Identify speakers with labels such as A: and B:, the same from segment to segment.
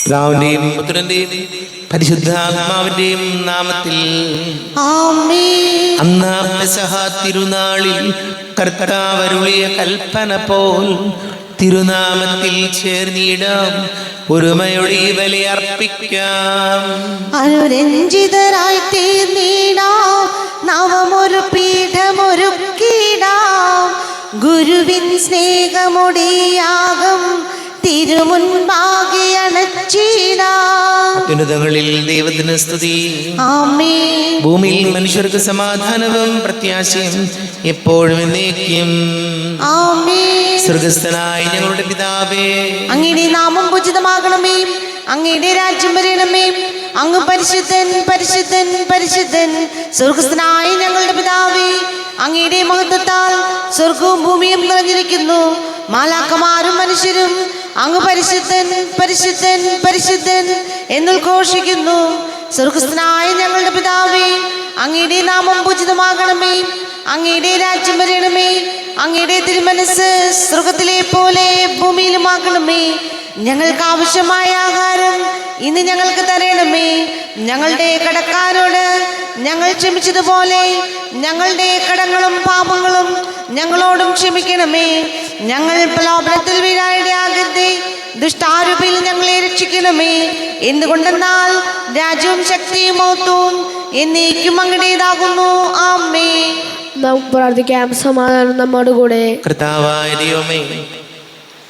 A: പിതാവിന്റെയും പുത്രന്റെയും പരിശുദ്ധാത്മാവിന്റെയും നാമത്തിൽ
B: ആമേൻ.
A: അന്ന് പെസഹ തിരുനാളിൽ കർത്താവ് അരുളിയ കൽപ്പന പോൽ തിരുനാമത്തിൽ ചേർന്നിടാം, ഒരുമയോടെ ഈ ബലി അർപ്പിക്കാം.
B: അനുരഞ്ജിതരായി തീർന്നിടാം, നവമൊരു പീഠമൊരുക്കിടാം. ഗുരുവിൻ സ്നേഹമൊടിയാകും തിരുമുൻപാകെ അണച്ചിടാം.
A: ഉന്നതങ്ങളിൽ ദൈവത്തിന് സ്തുതി.
B: ആമേൻ.
A: ഭൂമിയിൽ മനുഷ്യർക്ക് സമാധാനവും പ്രത്യാശയും എപ്പോഴും എന്നേക്കും.
B: ആമേൻ.
A: സ്വർഗസ്ഥനായ ഞങ്ങളുടെ പിതാവേ,
B: അങ്ങയുടെ നാമം പൂജിതമാകണമേ, അങ്ങയുടെ രാജ്യം വരണമേ. അങ്ങ് പരിശുദ്ധൻ പരിശുദ്ധൻ പരിശുദ്ധൻ. സ്വർഗസ്ഥനായ ഞങ്ങളുടെ പിതാവേ, അങ്ങയുടെ മഹത്വത്താൽ സ്വർഗവും ഭൂമിയും നിറഞ്ഞിരിക്കുന്നു. മാലാഖമാരും മനുഷ്യരും അങ്ങ് പരിശുദ്ധൻ പരിശുദ്ധൻ പരിശുദ്ധൻ എന്നുദ്ഘോഷിക്കുന്നു. സ്വർഗസ്ഥനായ ഞങ്ങളുടെ പിതാവേ, അങ്ങയുടെ നാമം പൂജിതമാകണമേ, അങ്ങയുടെ രാജ്യം വരണമേ. അങ്ങയുടെ തിരുമനസ് സ്വർഗത്തിലെ പോലെ ഭൂമിയിലുമാകണമേ. ഞങ്ങൾക്ക് ആവശ്യമായ ആഹാരം ഇന്ന് ഞങ്ങൾക്ക് തരണമേ. ഞങ്ങളുടെ കടക്കാരോട് ഞങ്ങൾ ക്ഷമിച്ചതുപോലെ ഞങ്ങളുടെ കടങ്ങളും പാപങ്ങളും ഞങ്ങളോടും ക്ഷമിക്കണമേ. ഞങ്ങൾ പ്രലോഭനത്തിൽ വീഴാനിടയാകരുതേ, ദുഷ്ടാരൂപിയിൽ ഞങ്ങളെ രക്ഷിക്കണമേ. എന്തുകൊണ്ടെന്നാൽ രാജ്യവും ശക്തിയും മഹത്വവും എന്നേക്കും അങ്ങയുടേതാകുന്നു. ആമേൻ.
C: നമുക്ക് പ്രാർത്ഥിക്കാം. സമാധാനം നമ്മോട് കൂടെ.
A: കർത്താവായ ദൈവമേ,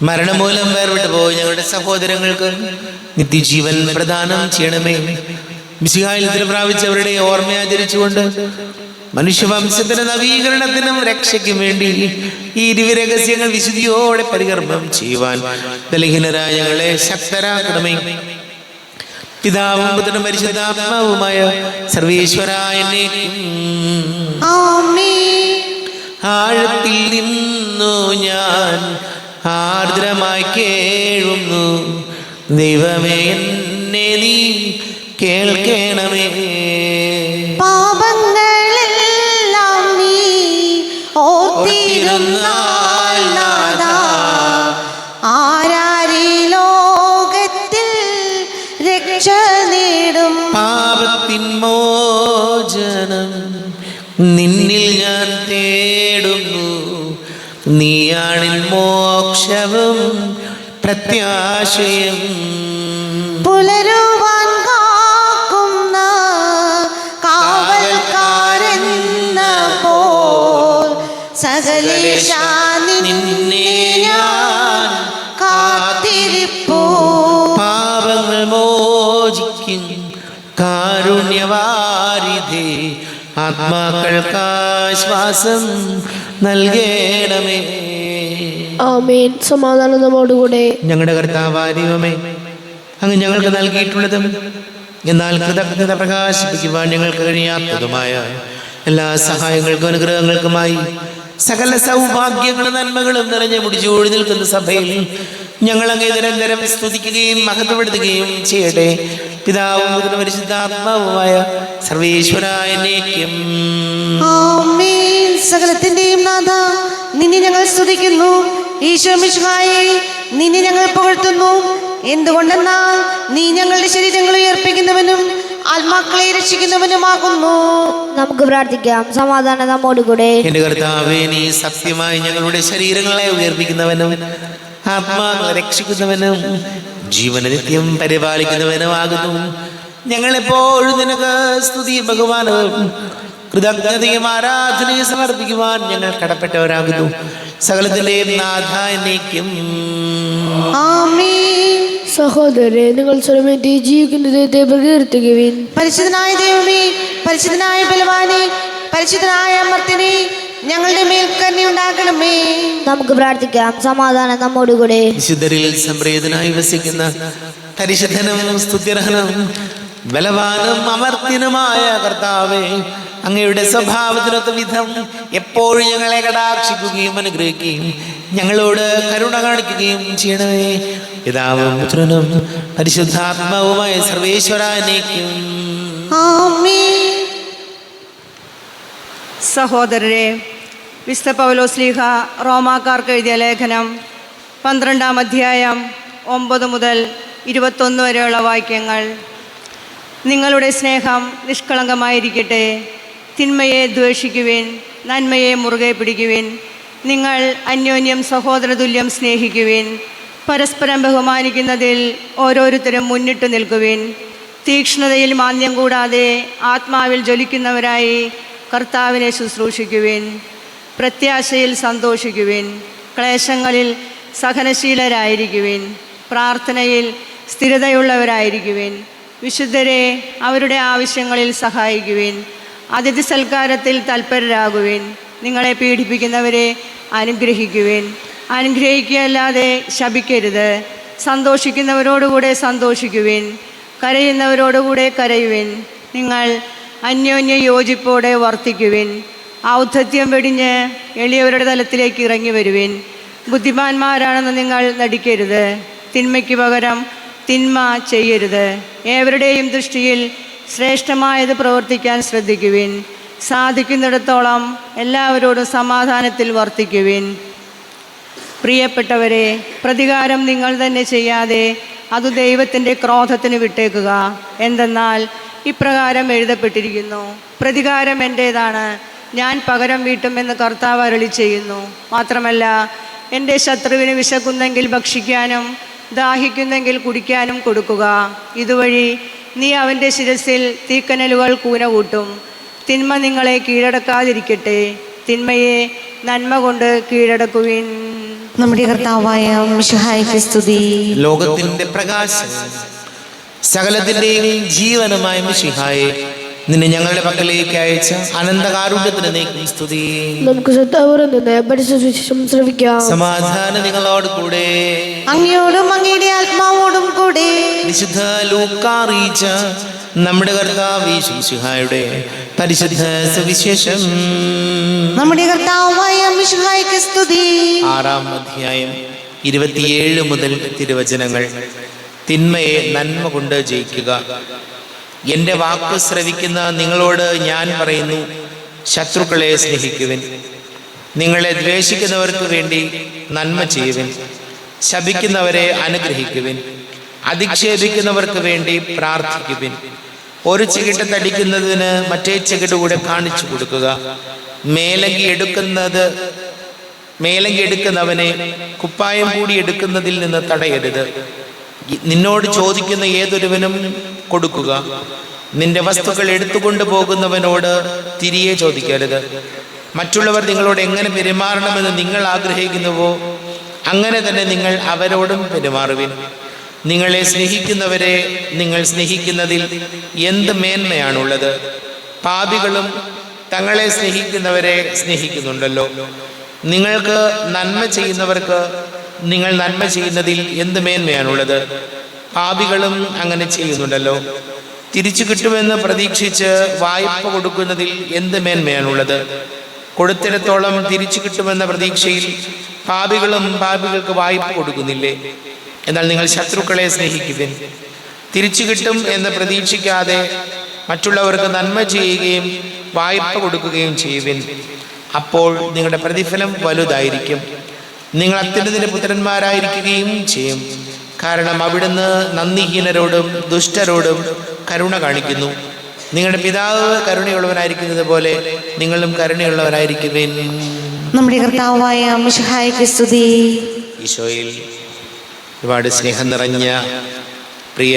A: മരണം മൂലം വേർവിട്ട് പോയി ഞങ്ങളുടെ സഹോദരങ്ങൾക്ക് നിത്യജീവൻ പ്രദാനം ചെയ്യണമേ. മിശിഹായിൽ പ്രാപിച്ചവരുടെ ഓർമ്മയാചരിച്ചുകൊണ്ട് മനുഷ്യവംശത്തിന്റെ നവീകരണത്തിനും രക്ഷയ്ക്കും വേണ്ടി ഈ ദിവ്യരഹസ്യങ്ങൾ വിശുദ്ധിയോടെ പരികർമ്മം ചെയ്യുവാൻ ബലഹീനരായ ഞങ്ങളെ ശക്തരാക്കണമേ. പിതാവും പുത്രനും പരിശുദ്ധാത്മാവുമായ സർവേശ്വരായ ആഴത്തിൽ നിന്നു ഞാൻ ആർദ്രമായി കേഴുന്നു. ദൈവമേ, എന്നെ നീ കേൾക്കണമേ.
B: പാപങ്ങളെല്ലാം നീ ഓർത്തിരുന്നാൽ നാഥാ, ആരാരീ ലോകത്തിൽ രക്ഷ നേടും.
A: പാപത്തിൻ മോചനം നിന്നിൽ ഞാൻ തേടുന്നു. നീയാണിൻ മോക്ഷവും പ്രത്യാശയും.
B: പുലരുവാൻ കാക്കുന്ന കാവൽക്കാരെന്ന പോൽ സകലേശാ നിന്നെ ഞാൻ കാത്തിരിപ്പൂ.
A: പാപങ്ങൾ മോചിക്കും കാരുണ്യവാരിധേ, ആത്മാക്കൾക്കാശ്വാസം നൽകണമേ.
C: ആമേൻ. സമാധാനം നമ്മോട് കൂടെ.
A: ഞങ്ങളുടെ കർത്താവായ ദൈവമേ, അങ്ങ് ഞങ്ങൾക്ക് നൽകിയിട്ടുള്ളതും എന്നാൽ കൃതജ്ഞത പ്രകാശിപ്പിക്കുവാൻ ഞങ്ങൾക്ക് കഴിയാത്തതുമായ എല്ലാ സഹായങ്ങൾക്കും അനുഗ്രഹങ്ങൾക്കുമായി സകല സൗഭാഗ്യങ്ങളും നന്മകളും നിറഞ്ഞു മുടിച്ചോടി നിൽക്കുന്ന സഭയിൽ ഞങ്ങൾ അങ്ങേ നിരന്തരം സ്തുതിക്കുകയും മഹത്വപ്പെടുത്തുകയും ചെയ്യട്ടെ. പിതാവും പുത്രനും പരിശുദ്ധാത്മാവുമായ സർവേശ്വരായ എന്നേക്കും.
B: ആമേൻ. സകലത്തിന്റെയും നാഥ, നിന്നെ ഞങ്ങൾ സ്തുതിക്കുന്നു. ഈശോ മിശിഹായേ, നിന്നെ ഞങ്ങൾ പുകഴ്ത്തുന്നു. എന്തുകൊണ്ടെന്നാൽ നീ ഞങ്ങളുടെ ശരീരങ്ങൾ ഉയർപ്പിക്കുന്നവനും ആത്മാക്കളെ രക്ഷിക്കുന്നവനുമാകുന്നു.
C: നമുക്ക് പ്രാർത്ഥിക്കാം. സമാധാനം നമ്മോട് കൂടെ.
A: എന്റെ കർത്താവേ, നീ സത്യമായി ഞങ്ങളുടെ ശരീരങ്ങളെ ഉയർപ്പിക്കുന്നവനും ആത്മാക്കളെ രക്ഷിക്കുന്നവനും ജീവന നിത്യം പരിപാലിക്കുന്നവനുമാകുന്നു. ഞങ്ങളെപ്പോഴും നിനക്ക് സ്തുതിയും ബഹുമാനവും കൃതജ്ഞതയും ആരാധനയും സമർപ്പിക്കുവാൻ ഞങ്ങൾ കടപ്പെട്ടവരാകുന്നു. സകലത്തിന്റെയും നാഥ എന്നേക്കും.
B: ആമേൻ.
C: സഹോദരരെ, നിങ്ങൾ സ്വരമേറ്റി ജീവിക്കുന്ന ദൈവത്തെ പ്രകീർത്തിക്കുവിൻ.
B: പരിശുദ്ധനായ ദൈവമേ, പരിശുദ്ധനായ ബലവാനേ, പരിശുദ്ധനായ അമർത്തിനെ, ഞങ്ങളുടെ മേൽ കരുണയുണ്ടാകണമേ.
C: നമുക്ക് പ്രാർത്ഥിക്കാം. സമാധാനം നമ്മോട് കൂടെ.
A: വിശുദ്ധരിൽ സംപ്രീതനായി വസിക്കുന്ന പരിശുദ്ധനും സ്തുത്യർഹനും ബലവാനും അമർത്യനുമായ കർത്താവേ, അങ്ങയുടെ സ്വഭാവത്തിനൊത്ത വിധം എപ്പോഴും ഞങ്ങളെ കടാക്ഷിക്കുകയും അനുഗ്രഹിക്കുകയും ഞങ്ങളോട് കരുണ കാണിക്കുകയും ചെയ്യണമേ. പിതാവും പുത്രനും പരിശുദ്ധാത്മാവുമായ സർവേശ്വരാനേക്കും.
B: ആമേൻ.
D: സഹോദരരെ, വിശുദ്ധ പൗലോസ്ലീഹ റോമാക്കാർക്ക് എഴുതിയ ലേഖനം 12-ാം അധ്യായം 9 മുതൽ 21 വരെയുള്ള വാക്യങ്ങൾ. നിങ്ങളുടെ സ്നേഹം നിഷ്കളങ്കമായിരിക്കട്ടെ. തിന്മയെ ദ്വേഷിക്കുവിൻ, നന്മയെ മുറുകെ പിടിക്കുവിൻ. നിങ്ങൾ അന്യോന്യം സഹോദരതുല്യം സ്നേഹിക്കുവിൻ. പരസ്പരം ബഹുമാനിക്കുന്നതിൽ ഓരോരുത്തരും മുന്നിട്ട് നിൽക്കുവിൻ. തീക്ഷ്ണതയിൽ മാന്ദ്യം കൂടാതെ ആത്മാവിൽ ജ്വലിക്കുന്നവരായി കർത്താവിനെ ശുശ്രൂഷിക്കുവിൻ. പ്രത്യാശയിൽ സന്തോഷിക്കുവിൻ. ക്ലേശങ്ങളിൽ സഹനശീലരായിരിക്കുവിൻ. പ്രാർത്ഥനയിൽ സ്ഥിരതയുള്ളവരായിരിക്കുവിൻ. വിശുദ്ധരെ അവരുടെ ആവശ്യങ്ങളിൽ സഹായിക്കുവിൻ. അതിഥി സൽക്കാരത്തിൽ തൽപരരാകുവിൻ. നിങ്ങളെ പീഡിപ്പിക്കുന്നവരെ അനുഗ്രഹിക്കുവിൻ. അനുഗ്രഹിക്കുകയല്ലാതെ ശപിക്കരുത്. സന്തോഷിക്കുന്നവരോടുകൂടെ സന്തോഷിക്കുവിൻ. കരയുന്നവരോടുകൂടെ കരയുവിൻ. നിങ്ങൾ അന്യോന്യ യോജിപ്പോടെ വർത്തിക്കുവിൻ. ഔദ്ധത്യം വെടിഞ്ഞ് എളിയവരുടെ തലത്തിലേക്ക് ഇറങ്ങി വരുവിൻ. ബുദ്ധിമാന്മാരാണെന്ന് നിങ്ങൾ നടിക്കരുത്. തിന്മയ്ക്ക് പകരം തിന്മ ചെയ്യരുത്. ഏവരുടെയും ദൃഷ്ടിയിൽ ശ്രേഷ്ഠമായത് പ്രവർത്തിക്കാൻ ശ്രദ്ധിക്കുവിൻ. സാധിക്കുന്നിടത്തോളം എല്ലാവരോടും സമാധാനത്തിൽ വർത്തിക്കുവിൻ. പ്രിയപ്പെട്ടവരെ, പ്രതികാരം നിങ്ങൾ തന്നെ ചെയ്യാതെ അത് ദൈവത്തിൻ്റെ ക്രോധത്തിന് വിട്ടേക്കുക. എന്തെന്നാൽ ഇപ്രകാരം എഴുതപ്പെട്ടിരിക്കുന്നു: പ്രതികാരം എൻ്റേതാണ്, ഞാൻ പകരം വീട്ടുമെന്ന് കർത്താവ് അരുളി ചെയ്യുന്നു. മാത്രമല്ല, എൻ്റെ ശത്രുവിന് വിശക്കുന്നെങ്കിൽ ഭക്ഷിക്കാനും ദാഹിക്കുന്നെങ്കിൽ കുടിക്കാനും കൊടുക്കുക. ഇതുവഴി നീ അവൻ്റെ ശിരസിൽ തീക്കനലുകൾ കൂന കൂട്ടും. തിന്മ നിങ്ങളെ കീഴടക്കാതിരിക്കട്ടെ. തിന്മയെ നന്മ കൊണ്ട് കീഴടക്കുവിൻ.
B: നമ്മുടെ കർത്താവായ മിശിഹായ്ക്ക് സ്തുതി.
A: ലോകത്തിന്റെ പ്രകാശം സകലത്തിന്റെയും ജീവനുമായ മിശിഹായെ, നിന്നെ ഞങ്ങളുടെ പക്കലേക്ക് അയച്ച അനന്തകാരുണ്യത്തിന് നീക്കും സ്തുതി.
C: നമുക്ക് സത്താവുറന്ന് പരിശുദ്ധം ശ്രവിക്കാം.
A: സമാധാനം നിങ്ങളോട് കൂടെ,
B: അങ്ങയോടും അങ്ങയുടെ ആത്മാവോടും കൂടെ.
A: വിശുദ്ധ ലൂക്കാ അറിയിച്ച നമ്മുടെ കർത്താവ് മിശിഹായുടെ പരിശുദ്ധ സുവിശേഷം.
B: നമ്മുടെ കർത്താവായ മിശിഹായ്ക്ക് സ്തുതി.
A: 6-ാം അധ്യായം 27 മുതൽ തിരുവചനങ്ങൾ. തിന്മയെ നന്മ കൊണ്ട് ജയിക്കുക. എൻ്റെ വാക്ക് ശ്രവിക്കുന്ന നിങ്ങളോട് ഞാൻ പറയുന്നു, ശത്രുക്കളെ സ്നേഹിക്കുവിൻ. നിങ്ങളെ ദ്വേഷിക്കുന്നവർക്ക് വേണ്ടി നന്മ ചെയ്യുവിൻ. ശപിക്കുന്നവരെ അനുഗ്രഹിക്കുവിൻ. അധിക്ഷേപിക്കുന്നവർക്ക് വേണ്ടി പ്രാർത്ഥിക്കുവിൻ. ഒരു ചികിട്ട് തടിക്കുന്നതിന് മറ്റേ ചികിട്ട് കൂടെ കാണിച്ചു കൊടുക്കുക. മേലങ്കി എടുക്കുന്നവനെ കുപ്പായം കൂടി എടുക്കുന്നതിൽ നിന്ന് തടയരുത്. നിന്നോട് ചോദിക്കുന്ന ഏതൊരുവനും കൊടുക്കുക. നിന്റെ വസ്തുക്കൾ എടുത്തുകൊണ്ട് പോകുന്നവനോട് തിരികെ ചോദിക്കരുത്. മറ്റുള്ളവർ നിങ്ങളോട് എങ്ങനെ പെരുമാറണമെന്ന് നിങ്ങൾ ആഗ്രഹിക്കുന്നുവോ അങ്ങനെ തന്നെ നിങ്ങൾ അവരോടും പെരുമാറുവിൻ. നിങ്ങളെ സ്നേഹിക്കുന്നവരെ നിങ്ങൾ സ്നേഹിക്കുന്നതിൽ എന്ത് മേന്മയാണുള്ളത്? പാപികളും തങ്ങളെ സ്നേഹിക്കുന്നവരെ സ്നേഹിക്കുന്നുണ്ടല്ലോ. നിങ്ങൾക്ക് നന്മ ചെയ്യുന്നവർക്ക് നിങ്ങൾ നന്മ ചെയ്യുന്നതിൽ എന്ത് മേന്മയാണുള്ളത്? പാപികളും അങ്ങനെ ചെയ്യുന്നുണ്ടല്ലോ. തിരിച്ചു കിട്ടുമെന്ന് പ്രതീക്ഷിച്ച് വായ്പ കൊടുക്കുന്നതിൽ എന്ത് മേന്മയാണുള്ളത്? കൊടുത്തിടത്തോളം തിരിച്ചു കിട്ടുമെന്ന പ്രതീക്ഷയിൽ പാപികൾക്ക് വായ്പ കൊടുക്കുന്നില്ലേ? എന്നാൽ നിങ്ങൾ ശത്രുക്കളെ സ്നേഹിക്കുവിൻ. തിരിച്ചു കിട്ടും എന്ന് പ്രതീക്ഷിക്കാതെ മറ്റുള്ളവർക്ക് നന്മ ചെയ്യുകയും വായ്പ കൊടുക്കുകയും ചെയ്യുവിൻ. അപ്പോൾ നിങ്ങളുടെ പ്രതിഫലം വലുതായിരിക്കും. നിങ്ങൾ അത്യുന്നതിന്റെ പുത്രന്മാരായിരിക്കുകയും ചെയ്യും. കാരണം അവിടുന്ന് നന്ദിഹീനരോടും ദുഷ്ടരോടും കരുണ കാണിക്കുന്നു. നിങ്ങളുടെ പിതാവ് കരുണയുള്ളവനായിരിക്കുന്നത് പോലെ നിങ്ങളും കരുണയുള്ളവരായിരിക്കുവിൻ.
B: നമ്മുടെ കർത്താവായ മിശിഹായ്ക്ക് സ്തുതി.
A: ഈശോയിൽ ഒരുപാട് സ്നേഹം നിറഞ്ഞ പ്രിയ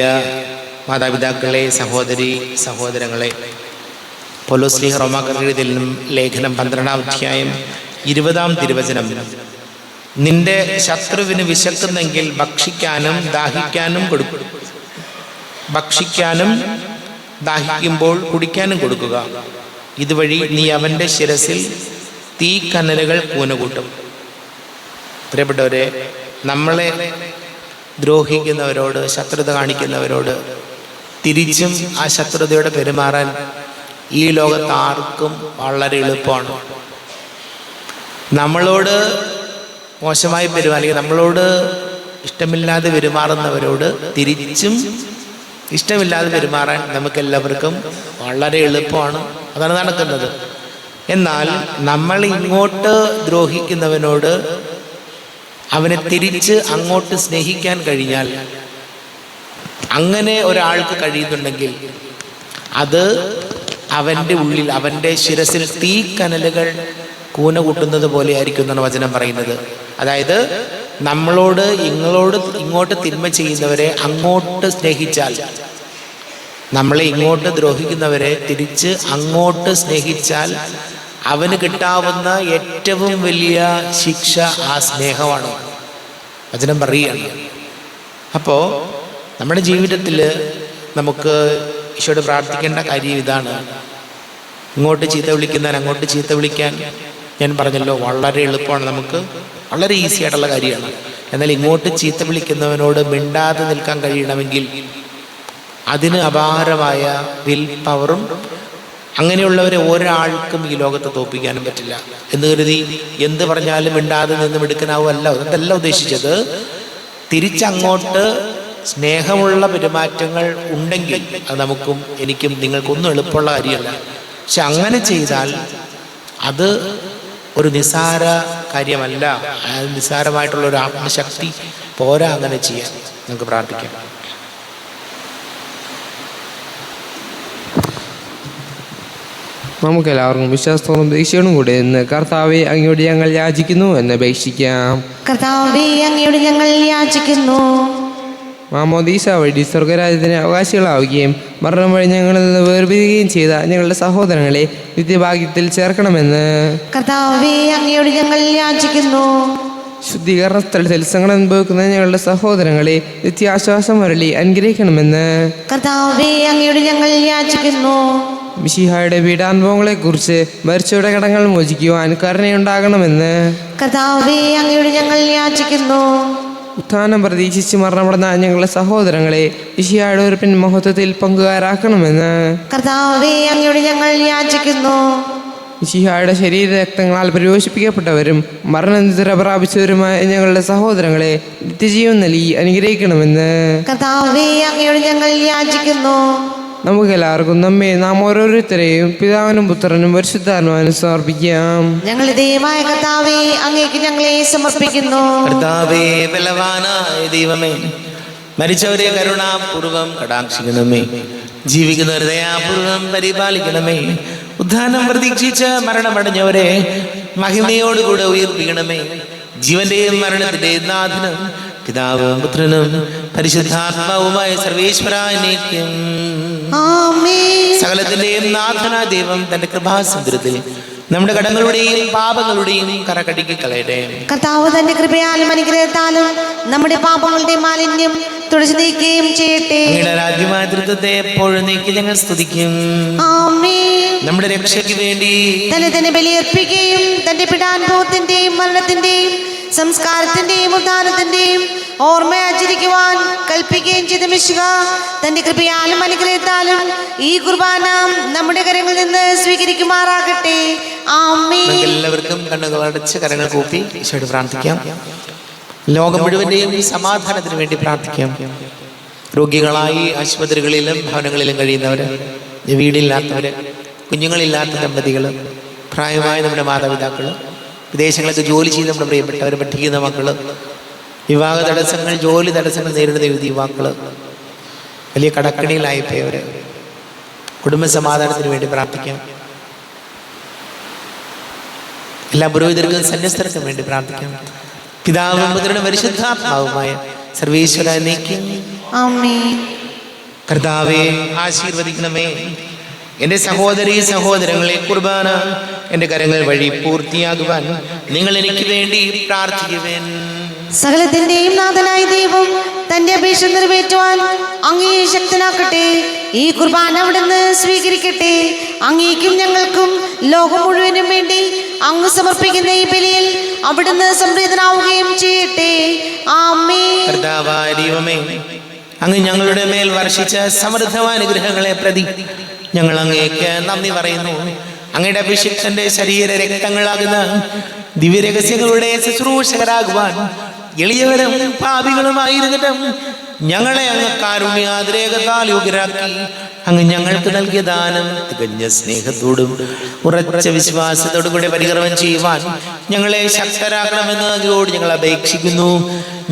A: മാതാപിതാക്കളെ, സഹോദരി സഹോദരങ്ങളെ, പൗലോസ് ശ്ലീഹ റോമാക്കാർക്ക് എഴുതിയ ലേഖനം 12-ാം അധ്യായം 20-ാം തിരുവചനം: നിന്റെ ശത്രുവിന് വിശക്കുന്നെങ്കിൽ ഭക്ഷിക്കാനും ദാഹിക്കാനും കൊടുക്കും. ഭക്ഷിക്കാനും ദാഹിക്കുമ്പോൾ കുടിക്കാനും കൊടുക്കുക. ഇതുവഴി നീ അവൻ്റെ ശിരസിൽ തീക്കനലുകൾ കൂനകൂട്ടും. പ്രിയപ്പെട്ടവരെ, നമ്മളെ ദ്രോഹിക്കുന്നവരോട്, ശത്രുത കാണിക്കുന്നവരോട് തിരിച്ചും ആ ശത്രുതയോടെ പെരുമാറാൻ ഈ ലോകത്ത് ആർക്കും വളരെ എളുപ്പമാണ്. നമ്മളോട് മോശമായി പെരുമാറുക, നമ്മളോട് ഇഷ്ടമില്ലാതെ പെരുമാറുന്നവരോട് തിരിച്ചും ഇഷ്ടമില്ലാതെ പെരുമാറാൻ നമുക്കെല്ലാവർക്കും വളരെ എളുപ്പമാണ്. അതാണ് നടക്കുന്നത്. എന്നാൽ നമ്മൾ ഇങ്ങോട്ട് ദ്രോഹിക്കുന്നവനോട് അവനെ തിരിച്ച് അങ്ങോട്ട് സ്നേഹിക്കാൻ കഴിഞ്ഞാൽ അങ്ങനെ ഒരാൾക്ക് കഴിയുന്നുണ്ടെങ്കിൽ അത് അവൻ്റെ ഉള്ളിൽ, അവൻ്റെ ശിരസിൽ തീക്കനലുകൾ കൂന കൂട്ടുന്നത് പോലെ ആയിരിക്കും എന്നാണ് വചനം പറയുന്നത്. അതായത് നമ്മളോട് ഇങ്ങോട്ട് തിന്മ ചെയ്യുന്നവരെ അങ്ങോട്ട് സ്നേഹിച്ചാൽ, നമ്മളെ ഇങ്ങോട്ട് ദ്രോഹിക്കുന്നവരെ തിരിച്ച് അങ്ങോട്ട് സ്നേഹിച്ചാൽ അവന് കിട്ടാവുന്ന ഏറ്റവും വലിയ ശിക്ഷ ആ സ്നേഹമാണ്. വചനം പറയുകയാണ്. അപ്പോൾ നമ്മുടെ ജീവിതത്തിൽ നമുക്ക് ഈശോയോട് പ്രാർത്ഥിക്കേണ്ട കാര്യം ഇതാണ്. ഇങ്ങോട്ട് ചീത്ത വിളിക്കുന്നവൻ അങ്ങോട്ട് ചീത്ത വിളിക്കാൻ ഞാൻ പറഞ്ഞല്ലോ വളരെ എളുപ്പമാണ്, നമുക്ക് വളരെ ഈസി ആയിട്ടുള്ള കാര്യമാണ്. എന്നാൽ ഇങ്ങോട്ട് ചീത്ത വിളിക്കുന്നവനോട് മിണ്ടാതെ നിൽക്കാൻ കഴിയണമെങ്കിൽ അതിന് അപാരമായ വിൽ പവറും, അങ്ങനെയുള്ളവരെ ഒരാൾക്കും ഈ ലോകത്ത് തോൽപ്പിക്കാനും പറ്റില്ല എന്ന് കരുതി എന്ത് പറഞ്ഞാലും മിണ്ടാതെ നിന്ന് മിടുക്കനാവുമല്ല, അതല്ല ഉദ്ദേശിച്ചത്. തിരിച്ചങ്ങോട്ട് സ്നേഹമുള്ള പെരുമാറ്റങ്ങൾ ഉണ്ടെങ്കിൽ അത് നമുക്കും എനിക്കും നിങ്ങൾക്കൊന്നും എളുപ്പമുള്ള കാര്യമല്ല. പക്ഷെ അങ്ങനെ ചെയ്താൽ അത് ഒരു നിസ്സാര കാര്യമല്ല. നിസ്സാരമായിട്ടുള്ള ഒരു ആത്മശക്തി പോരാ അങ്ങനെ ചെയ്യാൻ. നമുക്ക് പ്രാർത്ഥിക്കാം.
E: നമുക്കെല്ലാവർക്കും വിശ്വാസത്തോടും പ്രതീക്ഷയോടും കൂടെ ഇന്ന് കർത്താവെ അങ്ങയോട് ഞങ്ങൾ യാചിക്കുന്നു എന്ന് അപേക്ഷിക്കാം.
B: കർത്താവേ, അങ്ങയോട് ഞങ്ങൾ യാചിക്കുന്നു.
E: മാമോദീസ വഴി സ്വർഗരാജ്യത്തിന് അവകാശികളാവുകയും മരണം വഴി ഞങ്ങളിൽ നിന്ന് വേർപിരിയുകയും ചെയ്ത ഞങ്ങളുടെ സഹോദരങ്ങളെ നിത്യഭാഗ്യത്തിൽ ചേർക്കണമെന്ന്
B: കർത്താവേ, അങ്ങയോട് ഞങ്ങൾ യാചിക്കുന്നു.
E: ശുദ്ധീകരണ സ്ഥലത്തിൽ സങ്കടം അനുഭവിക്കുന്ന ഞങ്ങളുടെ സഹോദരങ്ങളെ നിത്യാശ്വാസം വരളി അനുഗ്രഹിക്കണമെന്ന്
B: കർത്താവേ, അങ്ങയോട് ഞങ്ങൾ യാചിക്കുന്നു.
E: മിശിഹായുടെ പീഡാനുഭവങ്ങളെക്കുറിച്ച് മരിച്ചവരുടെ കടങ്ങൾ മോചിക്കുവാൻ കരുണയുണ്ടാകണമെന്ന്
B: കർത്താവേ, അങ്ങയോട് ഞങ്ങൾ യാചിക്കുന്നു.
E: ഉത്ഥാനം പ്രതീക്ഷിച്ച് മരണപ്പെടുന്ന ഞങ്ങളുടെ സഹോദരങ്ങളെ മിശിഹായുടെ ഒരു മഹത്വത്തിൽ പങ്കുകാരാക്കണമെന്ന്
B: കർത്താവേ, അങ്ങയോട് ഞങ്ങൾ യാചിക്കുന്നു.
E: മിശിഹായുടെ ശരീര രക്തങ്ങളാൽ പരിപോഷിപ്പിക്കപ്പെട്ടവരും മരണനിദ്ര പ്രാപിച്ചവരുമായ ഞങ്ങളുടെ സഹോദരങ്ങളെ നിത്യജീവൻ നൽകി അനുഗ്രഹിക്കണമെന്ന്
B: കർത്താവേ, അങ്ങയോട് ഞങ്ങൾ യാചിക്കുന്നു.
E: നമുക്കെല്ലാവർക്കും നമ്മെ നാം ഓരോരുത്തരെയും പിതാവിനും പുത്രനും പരിശുദ്ധാത്മാവിനും സമർപ്പിക്കാം.
B: ഞങ്ങളുടെ ദൈവമായ കർത്താവേ, അങ്ങേക്ക് ഞങ്ങളെ സമർപ്പിക്കുന്നു.
A: കർത്താവേ, ബലവാനായ ദൈവമേ, മരിച്ചവരെ കരുണാപൂർവം കടാക്ഷിക്കണമേ, ജീവിക്കുന്നവരെ ദയാപൂർവം പരിപാലിക്കണമേ, ഉദ്ധാനം പ്രതീക്ഷിച്ച് മരണമടഞ്ഞവരെ മഹിമയോടുകൂടെ ഉയർപ്പിക്കണമേ. ജീവന്റെയും മരണത്തിന്റെയും നാഥനും പിതാവും പുത്രനും പരിശുദ്ധാത്മാവുമായ സർവേശ്വരാനേക്കും
B: ആമേൻ.
A: സകലത്തിന്റെയും നാഥനായ ദൈവം തന്റെ കൃപാസമുദ്രത്തിൽ നമ്മുടെ കടങ്ങളുടെയും പാപങ്ങളുടെയും കറകടിക്ക് കളയട്ടെ.
B: കർത്താവ് തന്റെ കൃപയാലും അനുഗ്രഹത്താലും നമ്മുടെ പാപങ്ങളുടെ മാലിന്യം തുടച്ചു നീക്കുകയും ചെയ്യട്ടെ.
A: അങ്ങയുടെ രാജ്യമായ തൃത്വത്തെ എപ്പോഴും നീക്കി ഞങ്ങൾ സ്തുതിക്കും.
B: ആമേൻ.
A: നമ്മുടെ രക്ഷയ്ക്ക് വേണ്ടി
B: തന്നെ ബലിയർപ്പിക്കുകയും തന്റെ പീഡാനുഭവത്തിന്റെയും മരണത്തിന്റെയും സംസ്കാരത്തിന്റെയും ഉദ്ധാനത്തിന്റെയും ഓർമ്മ ആചരിക്കുവാൻ കൽപ്പിക്കുകയും ചെയ്ത മിശിഹ തന്റെ കൃപയാലും അനുഗ്രഹത്താലും ഈ കുർബാന നമ്മുടെ കരങ്ങളിൽ നിന്ന് സ്വീകരിക്കുമാറാകട്ടെ. ആമേൻ.
A: എല്ലാവർക്കും കണ്ണുകൾ അടച്ച് കരങ്ങൾ കൂപ്പി ഈശോയോട് പ്രാർത്ഥിക്കാം. ലോകം മുഴുവന്റെയും സമാധാനത്തിന് വേണ്ടി പ്രാർത്ഥിക്കാം. രോഗികളായി ആശുപത്രികളിലും ഭവനങ്ങളിലും കഴിയുന്നവര്, വീടില്ലാത്തവര്, കുഞ്ഞുങ്ങളില്ലാത്ത ദമ്പതികൾ, പ്രായമായ നമ്മുടെ മാതാപിതാക്കൾ, വിദേശങ്ങളൊക്കെ ജോലി ചെയ്ത് നമ്മുടെ പ്രിയപ്പെട്ടവർ, പഠിക്കുന്ന മക്കള്, വിവാഹ തടസ്സങ്ങൾ, ജോലി തടസ്സങ്ങൾ നേരിടുന്ന യുവാക്കള്, വലിയ കടക്കണിയിലായിപ്പോയവര്, കുടുംബ സമാധാനത്തിന് വേണ്ടി പ്രാർത്ഥിക്കാം. എല്ലാ പുരോഹിതർക്കും സന്യസ്തർക്കും വേണ്ടി പ്രാർത്ഥിക്കാം. പിതാവും പുത്രനും പരിശുദ്ധാത്മാവുമായ സർവേശ്വരനേക്കും
B: ആമേൻ.
A: കർത്താവേ, ആശീർവദിക്കണമേ. എൻ്റെ സഹോദരീ സഹോദരങ്ങളെ, കുർബാന എൻ്റെ കരങ്ങൾ വഴി പൂർത്തിയാകുവാൻ നിങ്ങൾ എനിക്ക് വേണ്ടി പ്രാർത്ഥിക്കുവേൻ.
B: സകലത്തിന്റെയും നാഥനായ ദൈവം തന്റെ അപേക്ഷ നിറവേറ്റുവാൻ അങ്ങേ ശക്തനാക്കട്ടെ. ഈ കുർബാന അവിടുന്ന് സ്വീകരിക്കട്ടെ. അങ്ങേക്കും ഞങ്ങൾക്കും ലോകം മുഴുവനും വേണ്ടി അങ്ങ് സമർപ്പിക്കുന്ന ഈ ബലിയിൽ അവിടുന്ന് സംപ്രീതനാവുകയും ചെയ്യട്ടെ. ആമേൻ.
A: കർത്താവായ ദൈവമേ, അങ്ങ് ഞങ്ങളുടെ മേൽ വർഷിച്ച സമൃദ്ധമായ അനുഗ്രഹങ്ങളെ പ്രതി ഞങ്ങൾ അങ്ങേക്ക് നന്ദി പറയുന്നു. അങ്ങയുടെ അഭിഷിക്തന്റെ ശരീര രക്തങ്ങളാകുന്ന ദിവ്യരഹസ്യങ്ങളുടെ ശുശ്രൂഷകരാകുവാൻ എളിയവരും പാപികളുമായിരുന്നിട്ടും ഞങ്ങളെ അങ്ങ് കാരുണ്യാതിരേകത്താൽ യോഗ്യരാക്കി അങ്ങ് ഞങ്ങൾക്ക് നൽകിയ ദാനം തികഞ്ഞ സ്നേഹത്തോടും ഉറച്ച വിശ്വാസത്തോടും കൂടെ പരികർമ്മം ചെയ്യുവാൻ ഞങ്ങളെ ശക്തരാക്കണമെന്ന് അങ്ങയോട് ഞങ്ങൾ അപേക്ഷിക്കുന്നു.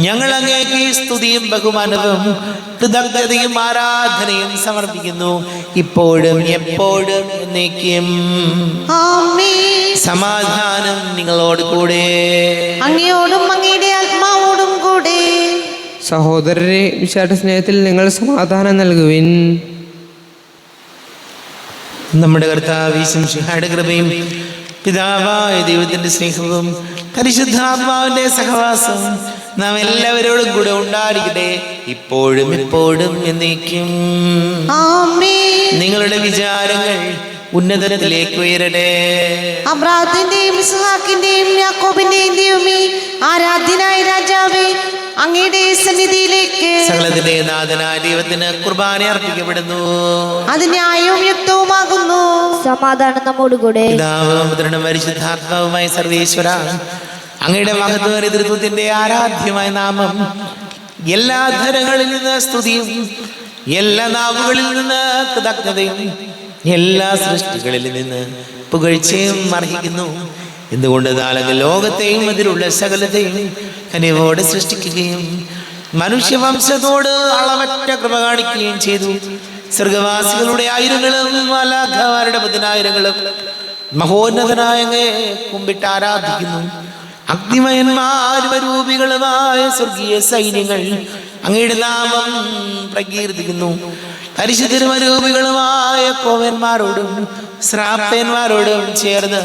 A: ഞങ്ങൾ അങ്ങേക്ക് സ്തുതിയും ബഹുമാനവും കൃതജ്ഞതയും ആരാധനയും സമർപ്പിക്കുന്നു, ഇപ്പോഴും എപ്പോഴും എന്നേക്കും.
B: ആമേൻ.
A: സമാധാനം നിങ്ങളോട് കൂടെ.
B: അങ്ങയോടും അങ്ങയുടെ ആത്മാവോടും കൂടെ.
E: സഹോദരരെ, വിശാല സ്നേഹത്തിൽ നിങ്ങൾ സമാധാനം നൽകുവിൻ.
A: നമ്മുടെ കർത്താവ് യേശു മിശിഹായുടെ കൃപയും പിതാവായ ദൈവത്തിന്റെ സ്നേഹവും പരിശുദ്ധാത്മാവിന്റെ സഹവാസവും നാം എല്ലാവരോടും കൂടെ ഉണ്ടായിരിക്കട്ടെ, ഇപ്പോഴും എപ്പോഴും എന്നേക്കും.
B: ആമേൻ.
A: നിങ്ങളുടെ വിചാരങ്ങൾ ഉന്നതത്തിലേക്ക് ഉയരട്ടെ.
B: അബ്രാഹാമിന്റെയും ഇസ്ഹാക്കിന്റെയും യാക്കോബിന്റെയും ദൈവമേ, ആരാധ്യനായ രാജാവേ, അങ്ങയുടെ സന്നിധിയിലേക്ക്
A: സകലത്തിന്റെ നാഥനായ ദൈവത്തിന് കുർബാന അർപ്പിക്കപ്പെടുന്നു.
B: അത് ന്യായവും യുക്തവുമാകുന്നു.
C: സമാധാനം നമ്മോടുകൂടെ.
A: പിതാവും പുത്രനും പരിശുദ്ധാത്മാവുമായ സർവേശ്വര, അങ്ങയുടെ മഹത്വ നേതൃത്വത്തിന്റെ ആരാധ്യമായ നാമം എല്ലാ ധരങ്ങളിൽ നിന്ന് സ്തുതിയും എല്ലാ നാവുകളിൽ നിന്ന് കൃതജ്ഞതയും എല്ലാ സൃഷ്ടികളിൽ നിന്ന് പുകഴ്ചയും അർഹിക്കുന്നു. എന്തുകൊണ്ട് നാളെ ലോകത്തെയും അതിലുള്ള സകലത്തെയും കനിവോടെ സൃഷ്ടിക്കുകയും മനുഷ്യവംശത്തോട് അളവറ്റ കൃപ കാണിക്കുകയും ചെയ്തു. സ്വർഗവാസികളുടെ ആയിരങ്ങളും മാലാഖമാരുടെ പതിനായിരങ്ങളും മഹോന്നതനായ അങ്ങയെ കുമ്പിട്ട് ആരാധിക്കുന്നു. അഗ്നിമയന്മാരും രൂപികളുമായ സ്വർഗീയ സൈന്യങ്ങൾ അങ്ങയുടെ നാമം പ്രകീർത്തിക്കുന്നു. പരിശുദ്ധരൂപികളുമായ കോവന്മാരോടും ശ്രാപ്പന്മാരോടും ചേർന്ന്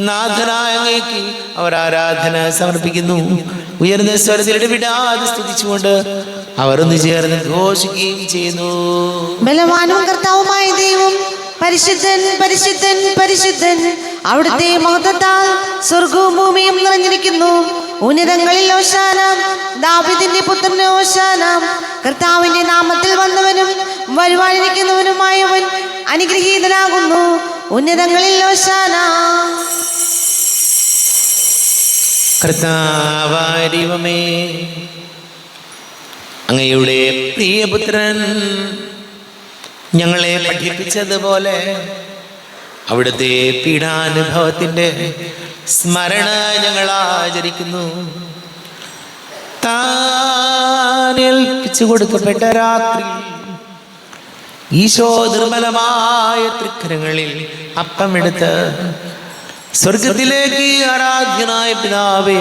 A: നാഥനായ അങ്ങേക്ക് അവർ ആരാധന സമർപ്പിക്കുന്നു. ഉയർന്ന സ്വരത്തിൽ ഇടവിടാതെ സ്തുതിച്ചുകൊണ്ട് അവർ ഒന്ന് ചേർന്ന് ഘോഷിക്കുകയും ചെയ്യുന്നു.
B: ബലവാനും കർത്താവുമായ ദൈവം പരിശുദ്ധൻ പരിശുദ്ധൻ പരിശുദ്ധൻ, അവിടുത്തെ മഹത്വത്താൽ സ്വർഗവും ഭൂമിയും നിറഞ്ഞിരിക്കുന്നു. ഉന്നതങ്ങളിൽ ഓശാന, ദാവീദിന്റെ പുത്രന് ഓശാന. കർത്താവിന്റെ നാമത്തിൽ വന്നവനും വരുവാനിരിക്കുന്നവനുമായവൻ അനുഗ്രഹീതനാകുന്നു. ഉന്നതങ്ങളിൽ ഓശാന.
A: കർത്താവായ ദൈവമേ, അങ്ങയുടെ പ്രിയപുത്രൻ ഞങ്ങളെ പഠിപ്പിച്ചതുപോലെ അവിടുത്തെ പീഡാനുഭവത്തിന്റെ സ്മരണ ഞങ്ങൾ ആചരിക്കുന്നു. താൻ ഏൽപ്പിച്ചു കൊടുക്കപ്പെട്ട രാത്രി ഈശോ നിർമ്മലമായ തൃക്കരങ്ങളിൽ അപ്പമെടുത്ത് സ്വർഗത്തിലേക്ക് ആരാധ്യനായ പിതാവേ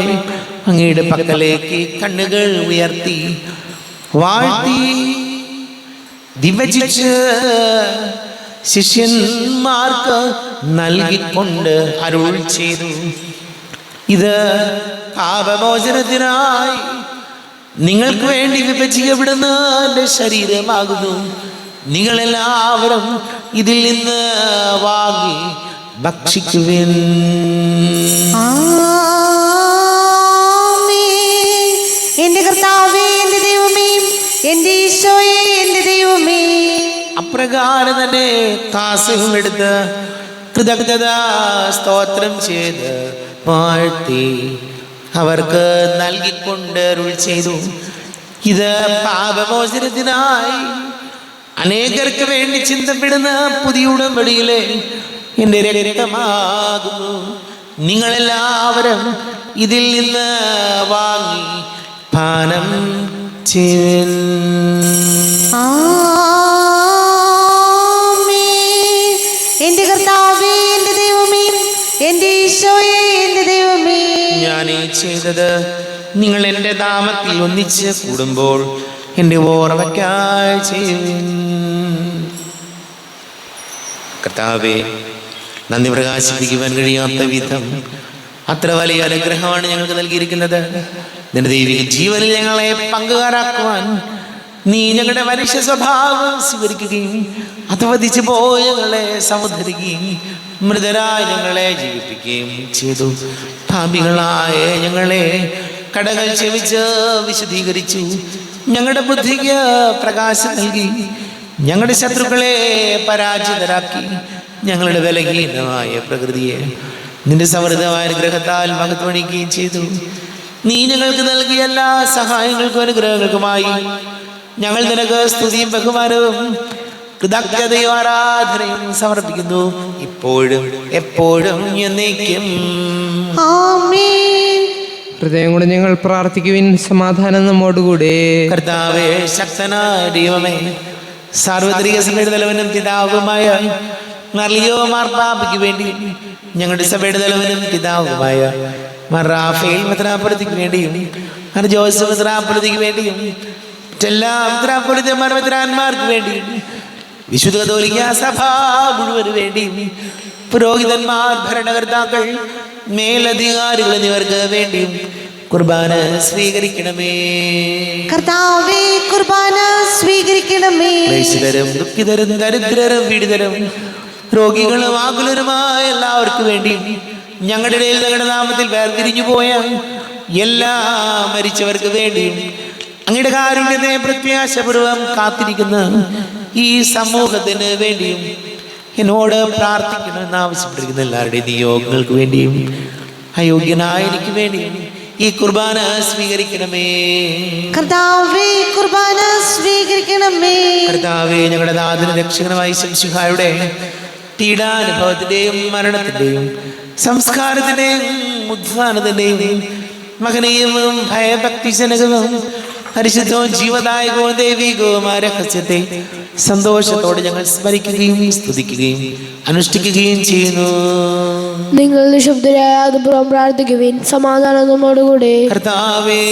A: അങ്ങയുടെ പക്കലേക്ക് കണ്ണുകൾ ഉയർത്തി വാഴ്ത്തി വിഭജിച്ച് ശിഷ്യന്മാർക്ക് നൽകിക്കൊണ്ട് അരുൾ ചെയ്തു, ഇത് പാപമോചനത്തിനായി നിങ്ങൾക്ക് വേണ്ടി വിഭജിക്കപ്പെടുന്ന എൻ്റെ ശരീരമാകുന്നു. നിങ്ങളെല്ലാവരും ഇതിൽ നിന്ന് വാങ്ങി ഭക്ഷിക്കുവിൻ.
B: എന്റെ കർത്താവേ, എന്റെ ദൈവമേ, എന്റെ ഈശോയെ, എന്റെ ദൈവമേ.
A: അപ്രകാരം തന്നെ കാസയും എടുത്ത് കൃതജ്ഞത സ്തോത്രം ചെയ്ത് വാഴ്ത്തി അവർക്ക് നൽകിക്കൊണ്ട് അരുൾ ചെയ്തു, ഇത് പാപമോചനത്തിനായി അനേകർക്ക് വേണ്ടി ചിന്തപ്പെടുന്ന പുതിയ ഉടമ്പടിയിലെ എൻ്റെ രക്തമാകുന്നു. നിങ്ങളെല്ലാവരും ഇതിൽ നിന്ന് വാങ്ങി പാനം ചെയ്യുവിൻ.
B: എന്റെ കർത്താവേ, എന്റെ ദൈവമേ, എന്റെ ഈശോയെ, എന്റെ ദൈവമേ.
A: ഞാൻ ഈ ചെയ്തത് നിങ്ങൾ എൻ്റെ നാമത്തിൽ ഒന്നിച്ച് കൂടുമ്പോൾ എൻ്റെ ഓർമ്മയ്ക്കായി ചെയ്യുവിൻ. കർത്താവേ, നന്ദി പ്രകാശിപ്പിക്കുവാൻ കഴിയാത്ത വിധം അത്ര വലിയ അനുഗ്രഹമാണ് ഞങ്ങൾക്ക് നൽകിയിരിക്കുന്നത്. നിന്റെ ദൈവിക ജീവനിൽ ഞങ്ങളെ പങ്കുകാരാക്കുവാൻ നീ ഞങ്ങളുടെ മനുഷ്യ സ്വഭാവം സ്വീകരിക്കുകയും അധവധിച്ചു പോയ ഞങ്ങളെ സമുദ്ധരിക്കുകയും മൃതരായ ഞങ്ങളെ ജീവിപ്പിക്കുകയും ചെയ്തു. പാപികളായ ഞങ്ങളെ കടകൾ ചെവിച്ച് വിശദീകരിച്ചു. ഞങ്ങളുടെ ബുദ്ധിക്ക് പ്രകാശം നൽകി ഞങ്ങളുടെ ശത്രുക്കളെ പരാജിതരാക്കി. ഞങ്ങളുടെ ബലഹീനമായ പ്രകൃതിയെ നിന്റെ സമൃദ്ധമായ അനുഗ്രഹത്താൽ മഹത്വണിക്കുകയും ചെയ്തു. നീ ഞങ്ങൾക്ക് നൽകിയ എല്ലാ സഹായങ്ങൾക്കും അനുഗ്രഹങ്ങൾക്കുമായി ഞങ്ങൾ നിനക്ക് സ്തുതിയും ബഹുമാനവും കൃതജ്ഞതയും ആരാധനയും സമർപ്പിക്കുന്നു, ഇപ്പോഴും എപ്പോഴും എന്നേക്കും.
B: ആമേൻ.
E: ഹൃദയം കൊണ്ട് ഞങ്ങൾ പ്രാർത്ഥിക്കുവിൻ. സമാധാനം നമ്മോടുകൂടെ.
A: കർത്താവേ, ശക്തനായ ദൈവമേ, സാർവത്രിക സഭയുടെ തലവനും പിതാവുമായ മർലിയോ മാർപ്പാപ്പയ്ക്ക് വേണ്ടി, ഞങ്ങളുടെ സഭയുടെ തലവനും പിതാവുമായ മാർ റാഫേൽ മെത്രാപ്പൊലീത്തയ്ക്ക് വേണ്ടിയും മാർ ജോസഫ് മെത്രാപ്പൊലീത്തയ്ക്ക് വേണ്ടിയും മറ്റെല്ലാ മെത്രാന്മാർക്ക് വേണ്ടിയും വിശുദ്ധ കത്തോലിക്ക സഭ മുഴുവന് വേണ്ടിയും പുരോഹിതന്മാർ, ഭരണകർത്താക്കൾ, മേലധികാരികൾ എന്നിവർക്ക് വേണ്ടിയും കുർബാന സ്വീകരിക്കണമേ.
B: കർത്താവേ, കുർബാന സ്വീകരിക്കണമേ.
A: ക്ലേശിതരും ദുഃഖിതരും ദരിദ്രരും പീഡിതരും രോഗികളും ആകുലരുമായ എല്ലാവർക്കും വേണ്ടിയും ഞങ്ങളുടെ ഇടയിൽ ഞങ്ങളുടെ നാമത്തിൽ വേർതിരിഞ്ഞു പോയ എല്ലാ മരിച്ചവർക്ക് വേണ്ടിയും അങ്ങയുടെ കാരുണ്യത്തെ പ്രത്യാശപൂർവം കാത്തിരിക്കുന്ന ഈ സമൂഹത്തിന് വേണ്ടിയും എന്നോട് പ്രാർത്ഥിക്കണമെന്ന് ആവശ്യപ്പെട്ടിരിക്കുന്ന എല്ലാവരുടെയും നിയോഗങ്ങൾക്ക് വേണ്ടിയും അയോഗ്യനായ എനിക്ക് വേണ്ടിയും ഈ കുർബാന സ്വീകരിക്കണമേ.
B: കർത്താവേ, കുർബാന സ്വീകരിക്കണമേ.
A: കർത്താവേ, ഞങ്ങളുടെ നാഥനും രക്ഷകനുമായ ശംശിഹായുടെ പീഡാനുഭവത്തിന്റെയും മരണത്തിന്റെയും സംസ്കാരത്തിന്റെയും ഉദ്ധാനത്തിന്റെയും മഹനീയവും ഭയഭക്തിജനകവും പരിശുദ്ധവും ജീവദായകവും ദൈവികവുമായ രഹസ്യത്തെ സന്തോഷത്തോടെ ഞങ്ങൾ സ്മരിക്കുകയും സ്തുതിക്കുകയും അനുഷ്ഠിക്കുകയും ചെയ്യുന്നു.
C: നിങ്ങൾ നിശബ്ദരായ അതുപുറം പ്രാർത്ഥിക്കുവിൻ. സമാധാനം നമ്മോടുകൂടെ.
A: കർത്താവേ,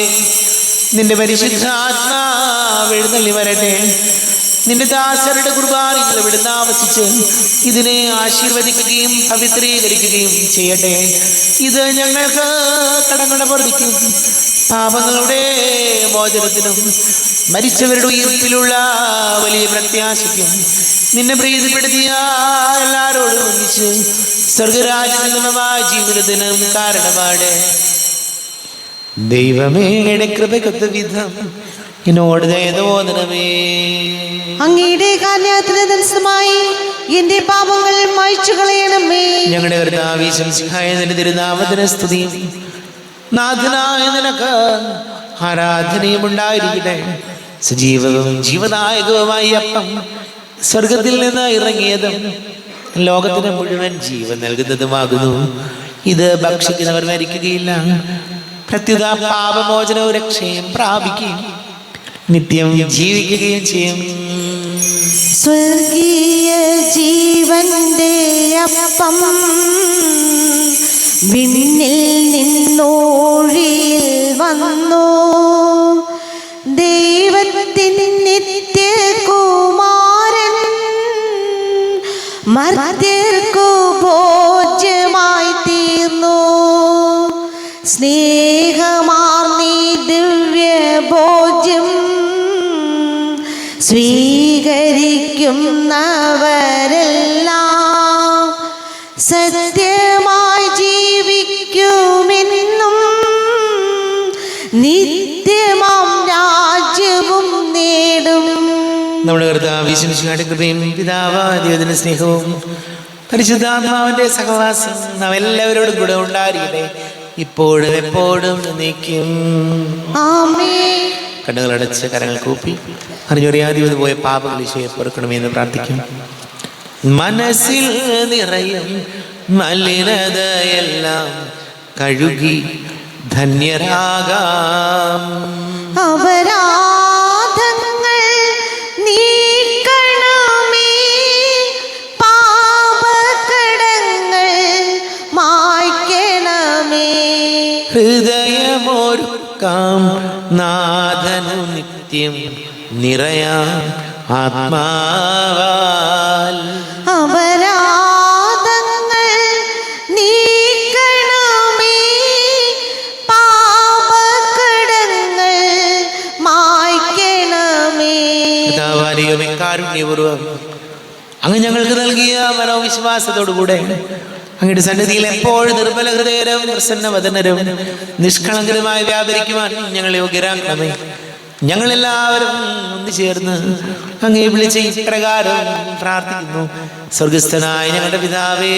A: നിന്റെ പരിശുദ്ധ ആത്മാവ് എഴുന്നള്ളി വരട്ടെ. നിന്റെ ദാസരുടെ കുർബാനകൾ ഇവിടുന്ന് ആവസിച്ച് ഇതിനെ ആശീർവദിക്കുകയും പവിത്രീകരിക്കുകയും ചെയ്യട്ടെ. ഇത് ഞങ്ങൾക്ക് കടങ്ങളുടെ പൊറുതിക്കും പാപങ്ങളുടെ മോചനത്തിനും മരിച്ചവരുടെ ഉയർപ്പിലുള്ള വലിയ പ്രത്യാശയ്ക്കും നിന്നെ പ്രീതിപ്പെടുത്തിയ എല്ലാവരോടും ഒന്നിച്ച് സ്വർഗരാജ്യമായ ജീവിതത്തിനും കാരണമാണ്. ദൈവമേ, കൃപയ്ക്കൊത്ത വിധം എന്നോട് ദയ തോന്നണമേ.
B: അങ്ങയുടെ കാരുണ്യത്തിന് ദർശനമായി എന്റെ പാപങ്ങൾ മായ്ച്ചു കളയണമേ.
A: ഞങ്ങളുടെ കർത്താവേ, ശംസിഹായ നിന്റെ തിരുനാമത്തിന് സ്തുതിയും നാഥനായ നിനക്ക് ആരാധനയും ഉണ്ടായിരിക്കട്ടെ. സജീവവും ജീവദായകവുമായ അപ്പം സ്വർഗത്തിൽ നിന്ന് ഇറങ്ങിയതും ലോകത്തിന് മുഴുവൻ ജീവൻ നൽകുന്നതുമാകുന്നു. ഇത് ഭക്ഷിക്കുന്നവർ മരിക്കുകയില്ല, പ്രത്യുത പാപമോചനവും രക്ഷയും പ്രാപിക്കുകയും നിത്യം ജീവിക്കുകയും ചെയ്യും.
B: സ്വർഗീയ ജീവന്റെ അപ്പം വിണ്ണിൽ നിന്നോഴിയിൽ വന്നു. ദൈവത്തിൻ നിത്യകുമാരൻ മർത്യർക്കു ഭോജ്യമായി തീർന്നു. സ്നേഹമാർന്നീ ദിവ്യ ഭോജ്യം സ്വീകരിക്കുന്നവരെല്ലാം സത്യമായി ജീവിക്കുമെന്നും നിത്യമാം രാജ്യവും നേടും.
A: നമ്മുടെ കർത്താവേ, ശംസിഹായുടെ കൃപയും പിതാവായ ദൈവത്തിന്റെ സ്നേഹവും പരിശുദ്ധാത്മാവിന്റെ സഹവാസം നാം എല്ലാവരോടും കൂടെ ഉണ്ടായിരിക്കട്ടെ, ഇപ്പോഴും എപ്പോഴും എന്നേക്കും.
B: ആമേൻ.
A: കണ്ണുകളടച്ച് കരങ്ങൾ കൂപ്പി അറിഞ്ഞൊറിയാതെ പോയ പാപങ്ങൾ ഈശോയെ പൊറുക്കണമെന്ന് പ്രാർത്ഥിക്കും. മനസ്സിൽ നിറയും മലിനതയെല്ലാം കഴുകി ധന്യരാകാം.
B: അപരാധങ്ങൾ നീക്കണമേ, പാപകടങ്ങൾ മായ്ക്കണമേ.
A: ഹൃദയമൊരുക്കാം നാഥനു നിത്യം നിറയാം ആത്മാവാൽ.
B: അപരാധങ്ങൾ നീക്കണമേ, പാപകടങ്ങൾ മായ്ക്കണമേ.
A: കർത്താവേ, കാരുണ്യപൂർവ്വം അങ്ങ് ഞങ്ങൾക്ക് നൽകിയ മനോവിശ്വാസത്തോടുകൂടെ അങ്ങയുടെ സന്നിധിയിൽ എപ്പോഴും നിർമ്മല ഹൃദയരും പ്രസന്നവദനരും നിഷ്കളങ്കരുമായി വ്യാപരിക്കുവാൻ ഞങ്ങളെ യോഗ്യരാക്കണമേ. ഞങ്ങളെല്ലാവരും ഒന്നു ചേർന്ന് അങ്ങേ വിളിച്ച ഇപ്രകാരം പ്രാർത്ഥിക്കുന്നു. സ്വർഗസ്ഥനായ ഞങ്ങളുടെ പിതാവേ,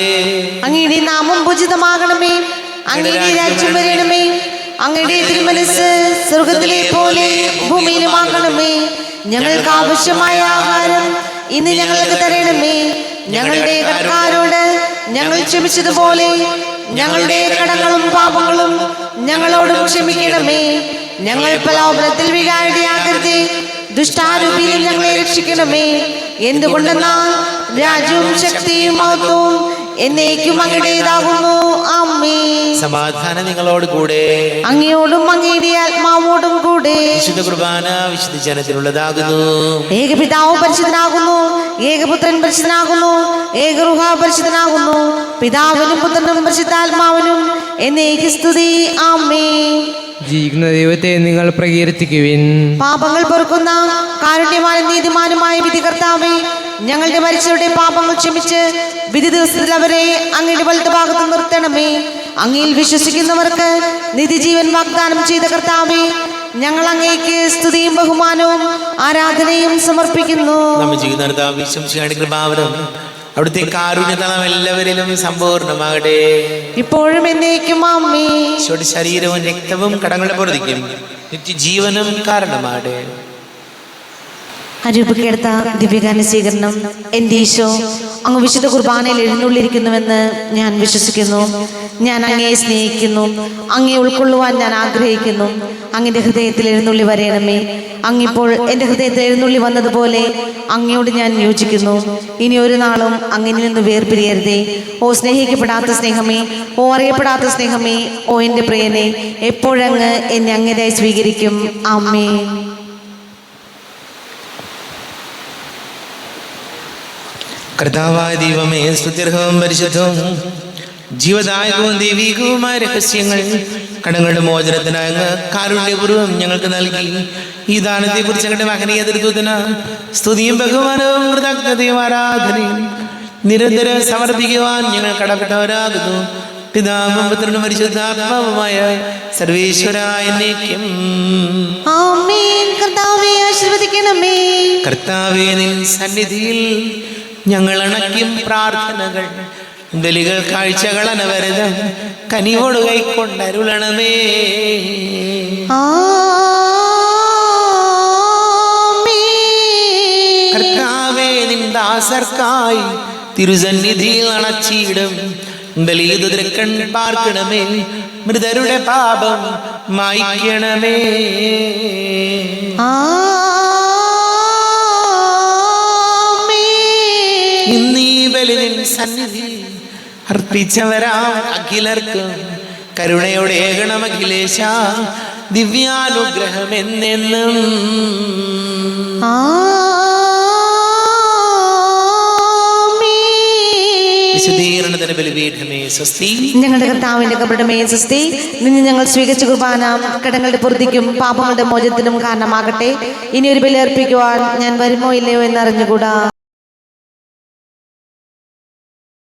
B: അങ്ങയുടെ നാമം പൂജിതമാകണമേ. അങ്ങയുടെ രാജ്യം വരണമേ. അങ്ങയുടെ തിരുമനസ് സ്വർഗത്തിലെ പോലെ ഭൂമിയിലുമാകണമേ. ഞങ്ങൾക്ക് ആവശ്യമായ ആഹാരം ഇന്ന് ഞങ്ങൾക്ക് തരണമേ. ഞങ്ങളുടെ കടക്കാരോട് ഞങ്ങൾ ക്ഷമിച്ചതുപോലെ ഞങ്ങളുടെ കടങ്ങളും പാപങ്ങളും ഞങ്ങളോടും ക്ഷമിക്കണമേ. ഞങ്ങൾ പ്രലോഭനത്തിൽ വീഴാനിടയാക്കരുതേ, ദുഷ്ടാരൂപിയിൽ ഞങ്ങളെ രക്ഷിക്കണമേ. എന്തുകൊണ്ടെന്നാൽ രാജ്യവും ശക്തിയും മഹത്വവും എന്നേക്കും അങ്ങയുടേതാകുന്നു. ആമേൻ.
A: സമാധാനം നിങ്ങളോട് കൂടെ,
B: അങ്ങയോടും അങ്ങയുടെ ആത്മാവോടും കൂടെ.
A: വിശുദ്ധ കുർബാന വിശുദ്ധ ജനത്തിനുള്ളതാകുന്നു.
B: ഏകപിതാവ് പരിശുദ്ധനാകുന്നു, ഏകപുത്രൻ പരിശുദ്ധനാകുന്നു, ഏകറുഹ പരിശുദ്ധനാകുന്നു. പിതാവിനും പുത്രനും പരിശുദ്ധാത്മാവിനും എന്നേക്ക് സ്തുതി. ആമേൻ.
E: ജീവിക്കുന്ന ദൈവത്തെ നിങ്ങൾ പ്രകീർത്തിക്കുവിൻ.
B: പാപങ്ങൾ പൊറുക്കുന്ന കാരുണ്യവാനും നീതിമാനുമായ വിധികർത്താവേ, ഞങ്ങളുടെ മരിച്ചവരുടെ പാപങ്ങൾ ക്ഷമിച്ച് വിധി ദിവസത്തിൽ അവരെ അങ്ങയുടെ വലത്ത് ഭാഗത്ത് നിർത്തണമേ. അങ്ങയിൽ വിശ്വസിക്കുന്നവർക്ക് നിത്യജീവൻ വാഗ്ദാനം ചെയ്ത കർത്താവേ, ഞങ്ങൾ അങ്ങേക്ക് സ്തുതിയും ബഹുമാനവും ആരാധനയും സമർപ്പിക്കുന്നു.
A: നമ്മൾ ജീവിത കൃപാവരം അവിടുത്തെ കാരുണ്യതളം എല്ലാവരിലും സമ്പൂർണ്ണമാകട്ടെ,
B: ഇപ്പോഴും എന്നേക്കും. ആമേൻ.
A: ഈശോയുടെ ശരീരവും രക്തവും കടങ്ങളുടെ പൊറുതിക്കും നിത്യജീവനും കാരണമാകട്ടെ.
B: അരൂപക്കെടുത്ത ദിവ്യഗാന സ്വീകരണം. എൻ്റെ ഈശോ, അങ്ങ് വിശുദ്ധ കുർബാനയിൽ എഴുന്നള്ളിരിക്കുന്നുവെന്ന് ഞാൻ വിശ്വസിക്കുന്നു. ഞാൻ അങ്ങയെ സ്നേഹിക്കുന്നു. അങ്ങയെ ഉൾക്കൊള്ളുവാൻ ഞാൻ ആഗ്രഹിക്കുന്നു. അങ്ങയുടെ ഹൃദയത്തിൽ എഴുന്നള്ളി വരയണമേ. അങ്ങിപ്പോൾ എൻ്റെ ഹൃദയത്തിൽ എഴുന്നള്ളി വന്നതുപോലെ അങ്ങയോട് ഞാൻ യോജിക്കുന്നു. ഇനി ഒരു നാളും അങ്ങിൽ നിന്ന് വേർപിരിയരുതേ. ഓ സ്നേഹിക്കപ്പെടാത്ത സ്നേഹമേ, ഓ അറിയപ്പെടാത്ത സ്നേഹമേ, ഓ എൻ്റെ പ്രിയനെ, എപ്പോഴങ്ങ് എന്നെ അങ്ങേതായി സ്വീകരിക്കും. ആമേൻ.
A: കർത്താവായ ദൈവമേ, സ്തുത്യർഹവും പരിശുദ്ധവും ജീവദായകവും ദൈവീകവുമായ രഹസ്യങ്ങൾ കടങ്ങളുടെ മോചനത്തിനായി അങ്ങ് കാരുണ്യപൂർവ്വം ഞങ്ങൾക്ക് നൽകി. ഈ ദാനത്തെക്കുറിച്ച് ഞങ്ങളുടെ മകനീയ ദൃത്വത്തിന് സ്തുതിയും ബഹുമാനവും കൃതജ്ഞതയും ആരാധനയും നിരന്തരം സമർപ്പിക്കുവാൻ ഞങ്ങൾ കടപ്പെട്ടവരാകുന്നു. പിതാവും പുത്രനും പരിശുദ്ധാത്മാവുമായ സർവേശ്വരായ എന്നേക്കും.
B: ആമേൻ. കർത്താവേ ആശീർവദിക്കണമേ.
A: കർത്താവേ, നിൻ സന്നിധിയിൽ ഞങ്ങൾ അണയ്ക്കും പ്രാർത്ഥനകൾ ബലികൾ കാഴ്ചകൾ അനവരതം കനിവോട് കൈക്കൊണ്ടരുളണമേ. കർത്താവേ, നിൻ ദാസർക്കായി തിരുസന്നിധിയിൽ അണച്ചിടും ബലിയുദ്രക്കൺ പാർക്കണമേ. മൃതരുടെ പാപം മായ്ക്കണമേ. ഇന്നീ ബലി നിൻ സന്നിധി അർപ്പിച്ചവരാ അഖിലർക്കും കരുണയോടെ ഏകണം അഖിലേശ, ദിവ്യാനുഗ്രഹം എന്നെന്നും. വിശുദ്ധീകരണത്തിന്റെ ബലിപീഠമേ സ്വസ്തി.
B: ഞങ്ങളുടെ കർത്താവിന്റെ കബറിടമേ സ്വസ്തി. നിന്ന് ഞങ്ങൾ സ്വീകരിച്ച കുർബാന കടങ്ങളുടെ പൊറുതിക്കും പാപങ്ങളുടെ മോചനത്തിനും കാരണമാകട്ടെ. ഇനി ഒരു ബലി അർപ്പിക്കുവാൻ ഞാൻ വരുമോ ഇല്ലയോ എന്നറിഞ്ഞുകൂടാ.